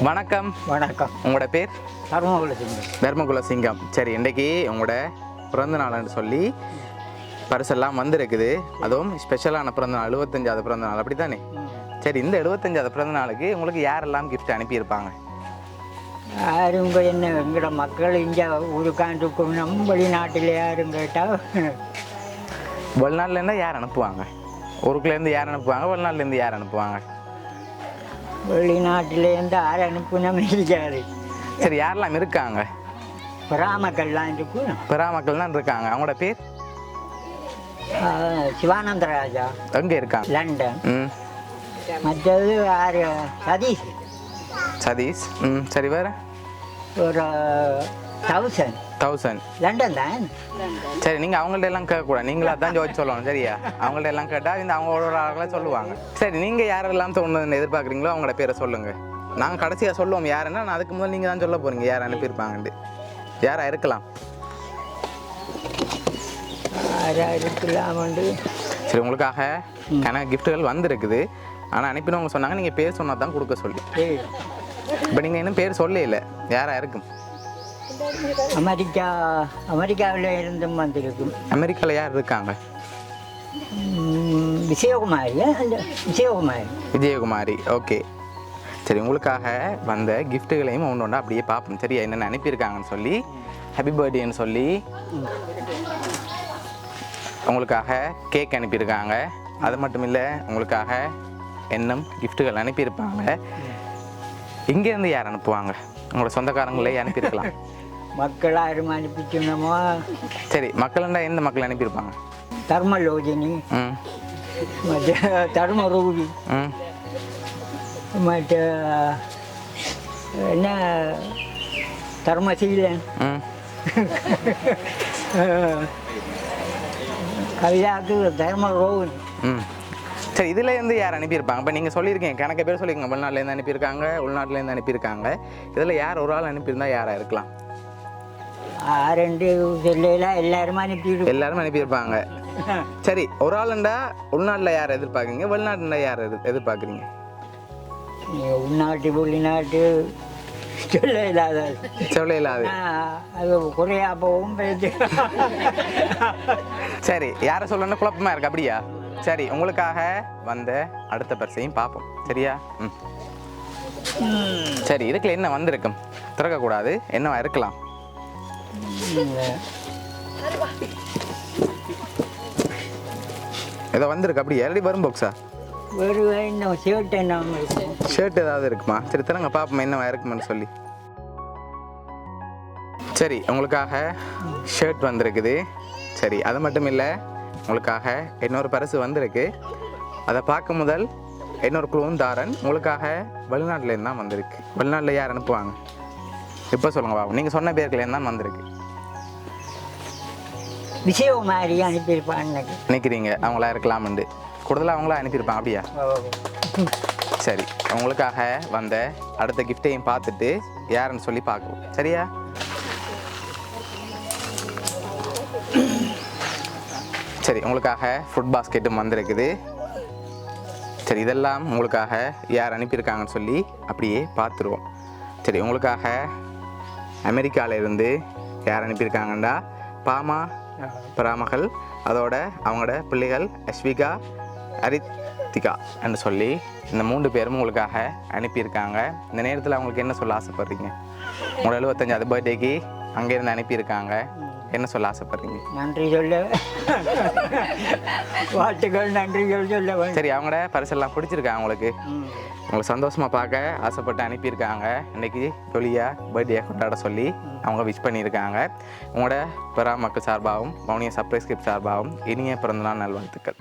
வணக்கம். வணக்கம். உங்களோட பேர்? தர்மகுலசிங்கம். தர்மகுலசிங்கம். சரி, இன்றைக்கி உங்களோட பிறந்த நாள்னு சொல்லி பரிசெல்லாம் வந்திருக்குது. அதுவும் ஸ்பெஷலான பிறந்த நாள், 75வது பிறந்த நாள், அப்படி தானே? சரி, இந்த 75வது பிறந்த நாளுக்கு உங்களுக்கு யாரெல்லாம் கிஃப்ட் அனுப்பியிருப்பாங்க? யாருங்க என்ன எங்களோட மக்கள் இங்கே உருக்காண்டிருக்கும். நம்ம வெளிநாட்டில் யாரும் கேட்டால் வெளிநாட்டிலேருந்து யார் அனுப்புவாங்க? ஊருக்குலேருந்து யார் அனுப்புவாங்க? வெளிநாட்டிலேருந்து யார் அனுப்புவாங்க? வெளிநாட்டிலேருந்து யார் அனுப்புனமே இருக்காது. சரி, யாரெல்லாம் இருக்காங்க? பிராமக்கள்லாம் இருக்கும். பிராமக்கள் தான் இருக்காங்க. அவங்களோட பேர்? சிவானந்த ராஜா. எங்கே இருக்காங்க? லண்டன். ம். மற்றது யார்? சதீஷ். சதீஷ். ம். சரி, வேறு? ஒரு 1000 லண்டன் தான். சரி, நீங்கள் அவங்கள்ட்ட எல்லாம் கேட்கக்கூடாது, நீங்களா தான் ஜோதி சொல்லணும், சரியா? அவங்கள்ட்ட எல்லாம் கேட்டால் இந்த அவங்களோட ஆளுகளை சொல்லுவாங்க. சரி, நீங்கள் யாரெல்லாம் தோணுன்னு எதிர்பார்க்குறீங்களோ அவங்களோட பேரை சொல்லுங்கள். நாங்கள் கடைசியாக சொல்லுவோம் யாருன்னா, நான் அதுக்கு முதல் நீங்கள் தான் சொல்ல போகிறீங்க யார் அனுப்பியிருப்பாங்கன்ட்டு. யாராக இருக்கலாம்? யாராக இருக்கலாம்ண்டு. சரி, உங்களுக்காக கணக்கு கிஃப்ட்டுகள் வந்திருக்குது. ஆனால் அனுப்பினவங்க சொன்னாங்க நீங்கள் பேர் சொன்னால் தான் கொடுக்க சொல்லி. இப்போ நீங்கள் இன்னும் பேர் சொல்லல இல்லை, யாராக இருக்கும்? அமெரிக்காவில் இருந்தும் வந்திருக்கும். அமெரிக்காவில் யார் இருக்காங்க? விஜயகுமாரி. ஓகே. சரி, உங்களுக்காக வந்த கிஃப்ட்டுகளையும் ஒன்று ஒன்றா அப்படியே பார்ப்போம், சரியா? என்னென்ன அனுப்பியிருக்காங்கன்னு சொல்லி, ஹாப்பி பர்த்டேன்னு சொல்லி உங்களுக்காக கேக் அனுப்பியிருக்காங்க. அது மட்டும் இல்லை, உங்களுக்காக இன்னும் கிஃப்ட்டுகள் அனுப்பியிருப்பாங்க. இங்கேருந்து யார் அனுப்புவாங்க? உங்களோட சொந்தக்காரங்களே அனுப்பியிருக்கலாம். மக்கள் யாரும் அனுப்பிச்சுனமோ. சரி, மக்கள்ண்டா எந்த மக்கள் அனுப்பியிருப்பாங்க? தர்மலோஜினி, மற்ற தர்மரூபி, மற்ற என்ன தர்மசீலன், கவிதாக்கு தர்மரோகன். சரி, இதுலேருந்து யார் அனுப்பியிருப்பாங்க? இப்போ நீங்கள் சொல்லியிருக்கீங்க, கணக்கு பேர் சொல்லியிருக்கீங்க, வெளிநாட்டிலேருந்து அனுப்பியிருக்காங்க, உள்நாட்டிலேருந்து அனுப்பியிருக்காங்க. இதில் யார் ஒரு ஆள் அனுப்பியிருந்தா யாராக இருக்கலாம்? ரெண்டு சொல்லையில் எல்லாருமே எல்லாரும் அனுப்பியிருப்பாங்க. சரி, ஒரு ஆளுண்டா உள்நாட்டில் யார் எதிர்பார்க்குறீங்க, வெளிநாட்டுல யார் எதிர்பார்க்குறீங்க? உள்நாட்டு வெளிநாட்டு சொல்ல இல்லாது அது குறையா போகும். சரி, யாரை சொல்லணும்னு குழப்பமா இருக்கு, அப்படியா? சரி, உங்களுக்காக வந்த அடுத்த பரிசையும் பார்ப்போம், சரியா? சரி, இதுக்குள்ள என்ன வந்திருக்கும்? திறக்கக்கூடாது, என்னவா இருக்கலாம்? ஏதோ வந்திருக்கு, அப்படியா? எப்படி வரும் பாக்ஸா? ஷர்ட் ஏதாவது இருக்குமா? சரி, தரங்க பார்ப்போம் என்னவா இருக்குமான்னு சொல்லி. சரி, உங்களுக்காக ஷர்ட் வந்திருக்குது. சரி, அது மட்டும் இல்லை, உங்களுக்காக இன்னொரு பரிசு வந்திருக்கு. அதை பார்க்க முதல் இன்னொரு குழுவும் தாரன். உங்களுக்காக வெளிநாட்டிலேருந்து தான் வந்திருக்கு. வெளிநாட்டில் யார் அனுப்புவாங்க? இப்போ சொல்லுங்க பாபு, நீங்கள் சொன்ன பேருக்குலேருந்து தான் வந்திருக்கு. விஜயகுமாரி அனுப்பியிருப்பான்னு நினைக்கிறீங்க? அவங்களா இருக்கலாம்ண்டு கூடுதலாக அவங்களா அனுப்பியிருப்பாங்க, அப்படியா? சரி, உங்களுக்காக வந்த அடுத்த கிஃப்டையும் பார்த்துட்டு யாருன்னு சொல்லி பார்க்குவோம், சரியா? சரி, உங்களுக்காக ஃபுட் பாஸ்கெட்டும் வந்திருக்குது. சரி, இதெல்லாம் உங்களுக்காக யார் அனுப்பியிருக்காங்கன்னு சொல்லி அப்படியே பார்த்துருவோம். சரி, உங்களுக்காக அமெரிக்காவிலேருந்து யார் அனுப்பியிருக்காங்கண்டா பாமா பராமகள், அதோட அவங்களோட பிள்ளைகள் அஸ்விகா, அரித்திகா என்று சொல்லி இந்த 3 பேரும் உங்களுக்காக அனுப்பியிருக்காங்க. இந்த நேரத்தில் அவங்களுக்கு என்ன சொல்ல ஆசைப்படுறீங்க? உங்களோட 75வது பர்த்டேக்கு அங்கேருந்து அனுப்பியிருக்காங்க, என்ன சொல்ல ஆசைப்படுறீங்க? நன்றி சொல்ல, வாழ்த்துக்கள், நன்றிகள் சொல்ல. சரி, அவங்களோட பரிசெல்லாம் பிடிச்சிருக்கா உங்களுக்கு? உங்களுக்கு சந்தோஷமாக பார்க்க ஆசைப்பட்டு அனுப்பியிருக்காங்க. இன்றைக்கி ஜொலியாக பர்த்டே கொண்டாட சொல்லி அவங்க விஷ் பண்ணியிருக்காங்க. உங்களோட மக்கள் சார்பாகவும் மௌனிய சர்ப்ரைஸ் கிஃப்ட் சார்பாகவும் இனிய பிறந்தநாள் நல்வாழ்த்துக்கள்.